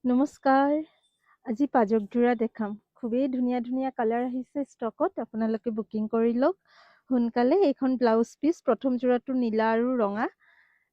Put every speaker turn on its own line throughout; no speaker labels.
নমস্কাৰ। আজি পাজক যোৰা দেখাম। খুবেই ধুনীয়া ধুনীয়া কালাৰ আহিছে ষ্টকত। আপোনালোকে বুকিং কৰি লওক সোনকালে। এইখন ব্লাউজ পিচ, প্ৰথম যোৰাটো নীলা আৰু ৰঙা।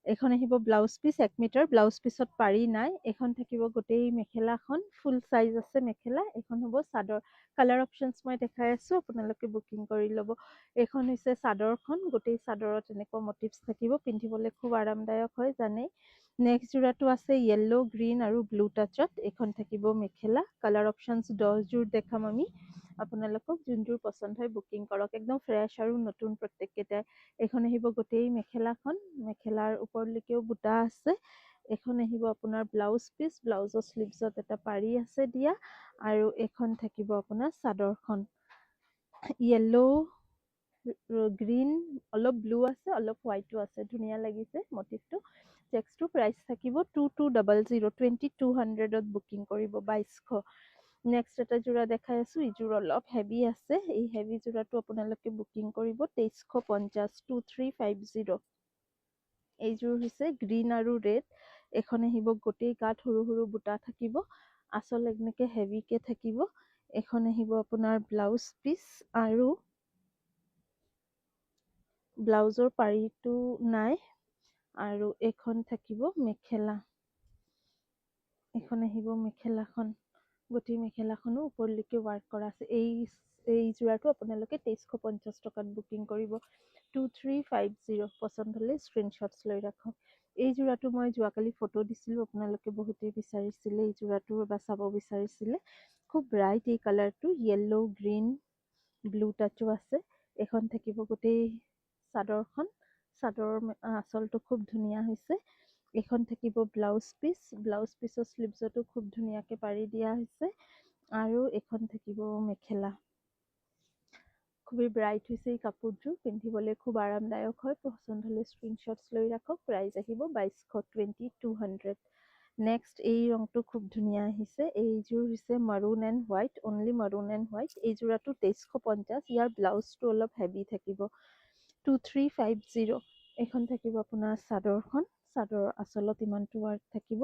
এইখন আহিব ব্লাউজ পিচ 1 মিটাৰ। ব্লাউজ পিচত পাৰি নাই। এইখন থাকিব গোটেই মেখেলাখন, ফুল চাইজ আছে মেখেলা। এইখন হ'ব চাদৰ। কালাৰ অপশ্যনছ মই দেখাই আছো, আপোনালোকে বুকিং কৰি ল'ব। এইখন হৈছে চাদৰখন। গোটেই চাদৰত এনেকুৱা মটিভছ থাকিব, পিন্ধিবলৈ খুব আৰামদায়ক হয় জানেই। নেক্সট যোৰাটো আছে য়েল্লো, গ্ৰীণ আৰু ব্লু টাচত। এইখন থাকিব মেখেলা। কালাৰ অপশ্যনছ 10 যোৰ দেখাম আমি। আপোনালোকক যোনযোৰ পচন্দ হয় বুকিং কৰক। একদম ফ্ৰেছ আৰু নতুন প্ৰত্যেককেইটাই। এইখন আহিব গোটেই মেখেলাখন। মেখেলাৰ ওপৰলৈকেও বুটা আছে। এইখন আহিব আপোনাৰ ব্লাউজ পিচ। ব্লাউজৰ স্লিভছত এটা পাৰি আছে দিয়া। আৰু এইখন থাকিব আপোনাৰ চাদৰখন। য়েল্লো, গ্ৰীণ, অলপ ব্লু আছে, অলপ হোৱাইটো আছে। ধুনীয়া লাগিছে মটিভটো। চেক্সটো প্ৰাইচ থাকিব 2200, 2200ত বুকিং কৰিব, 2200। নেক্সট এটা যোৰা দেখাই আছো। এইযোৰ অলপ হেভি আছে। এই হেভি যোৰাটো আপোনালোকে বুকিং কৰিব 2350, 2350। এইযোৰ হৈছে গ্ৰীণ আৰু ৰেড। এইখন আহিব গোটেই গাত সৰু সৰু বুটা থাকিব। আচল এনেকে হেভিকে থাকিব। এইখন আহিব আপোনাৰ ব্লাউজ পিচ আৰু ব্লাউজৰ পাৰিটো নাই। আৰু এইখন থাকিব মেখেলা। এইখন আহিব মেখেলাখন। গোটেই মেখেলাখনো ওপৰলৈকে ৱাৰ্ক কৰা আছে। এই যোৰাটো আপোনালোকে 2350 টকাত বুকিং কৰিব। 2350। পচন্দ হ'লে স্ক্ৰীনশ্বটছ লৈ ৰাখক। এই যোৰাটো মই যোৱাকালি ফটো দিছিলোঁ, আপোনালোকে বহুতেই বিচাৰিছিলে এই যোৰাটো বা চাব বিচাৰিছিলে। খুব ব্ৰাইট এই কালাৰটো, য়েল্লো, গ্ৰীণ, ব্লু টাচো আছে। এইখন থাকিব গোটেই চাদৰখন। চাদৰৰ আঁচলটো খুব ধুনীয়া হৈছে। এইখন থাকিব ব্লাউজ পিচ। ব্লাউজ পিচৰ স্লিভছতো খুব ধুনীয়াকে পাৰি দিয়া হৈছে। আৰু এইখন থাকিব মেখেলা। খুবেই ব্ৰাইট হৈছে এই কাপোৰযোৰ, পিন্ধিবলৈ খুব আৰামদায়ক হয়। পচন্দ হ'লে স্ক্ৰীনশ্বটছ লৈ ৰাখক। প্ৰাইচ আহিব 2200, 2200। নেক্সট এই ৰংটো খুব ধুনীয়া আহিছে। এইযোৰ হৈছে maroon and white, only maroon and white. এই যোৰাটো 2350। ইয়াৰ ব্লাউজটো অলপ হেভি থাকিব। 2350। এইখন থাকিব আপোনাৰ চাদৰখন। চাদৰৰ আঁচলত ইমানটো ৱাৰ্ক থাকিব।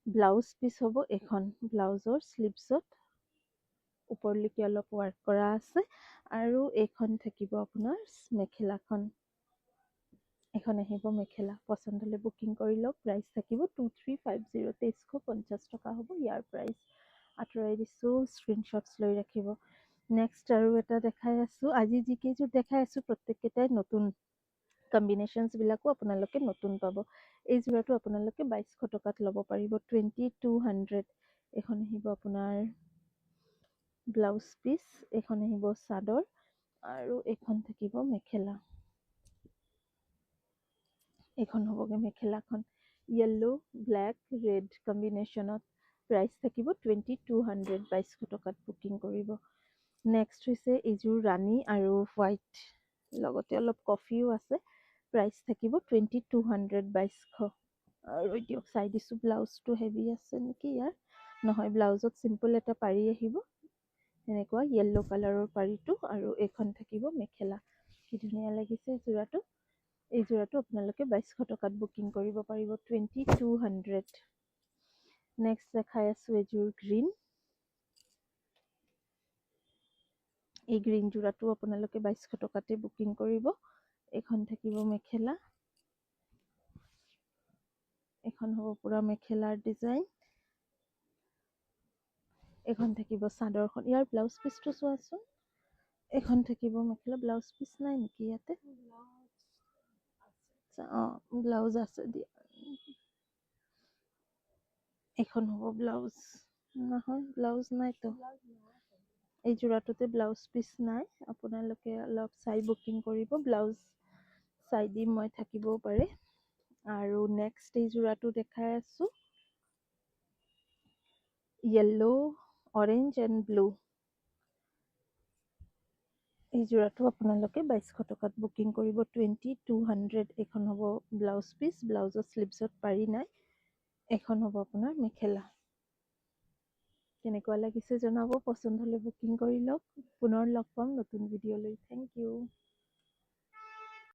ব্লাউজ পিচ হ'ব এইখন। ব্লাউজৰ স্লিভছত ওপৰলৈকে অলপ ৱাৰ্ক কৰা আছে। আৰু এইখন থাকিব আপোনাৰ মেখেলাখন। এখন আহিব মেখেলা। পচন্দ হ'লে বুকিং কৰি লওক। প্ৰাইচ থাকিব 2350, 2350 টকা হ'ব ইয়াৰ প্ৰাইচ। আঁতৰাই দিছোঁ, স্ক্ৰীনশ্বটছ লৈ ৰাখিব। নেক্সট আৰু এটা দেখাই আছো। আজি যিকেইযোৰ দেখাই আছো প্ৰত্যেককেইটাই নতুন। কম্বিনেশ্যনছবিলাকো আপোনালোকে নতুন পাব। এই যোৰাটো আপোনালোকে 2200 টকাত ল'ব পাৰিব, 2200। এইখন আহিব আপোনাৰ ব্লাউজ পিচ। এইখন আহিব চাদৰ। আৰু এইখন থাকিব মেখেলা। এইখন হ'বগে মেখেলাখন। য়েল্লো, ব্লেক, ৰেড কম্বিনেশ্যনত। প্ৰাইচ থাকিব 2200, 2200 টকাত বুকিং কৰিব। নেক্সট হৈছে এইযোৰ ৰাণী আৰু হোৱাইট, লগতে অলপ কফিও আছে। প্ৰাইচ থাকিব 2200, 2200। আৰু দিয়ক চাই দিছোঁ, ব্লাউজটো হেভি আছে নেকি ইয়াৰ। নহয়, ব্লাউজত চিম্পল এটা পাৰি আহিব। এনেকুৱা য়েল্লো কালাৰৰ পাৰিটো। আৰু এইখন থাকিব মেখেলা। কি ধুনীয়া লাগিছে যোৰাটো। এই যোৰাটো আপোনালোকে 2200 টকাত বুকিং কৰিব পাৰিব, 2200। নেক্সট দেখাই আছো এযোৰ গ্ৰীণ। এই গ্ৰীণ যোৰাটো আপোনালোকে 2200 টকাতে বুকিং কৰিব। এইখন থাকিব মেখেলা। এইখন হ'ব পুৰা মেখেলাৰ ডিজাইন। এইখন থাকিব চাদৰখন। ইয়াৰ ব্লাউজ পিচটো চোৱাচোন। এইখন থাকিব মেখেলা। ব্লাউজ পিচ নাই নেকি ইয়াতে? ব্লাউজ আছে দিয়া। এইখন হ'ব ব্লাউজ। নহয়, ব্লাউজ নাইতো। এই যোৰাটোতে ব্লাউজ পিচ নাই। আপোনালোকে অলপ চাই বুকিং কৰিব। ব্লাউজ চাই দিম মই, থাকিবও পাৰে। আৰু নেক্সট এই যোৰাটো দেখাই আছো। Yellow, orange and blue. এই যোৰাটো আপোনালোকে 2200 টকাত বুকিং কৰিব, 2200। এইখন হ'ব ব্লাউজ পিচ। ব্লাউজৰ স্লিভছত পাৰি নাই। এইখন হ'ব আপোনাৰ মেখেলা। কেনেকুৱা লাগিছে জনাব। পচন্দ হ'লে বুকিং কৰি লওক। পুনৰ লগ পাম নতুন ভিডিঅ' লৈ। Thank U.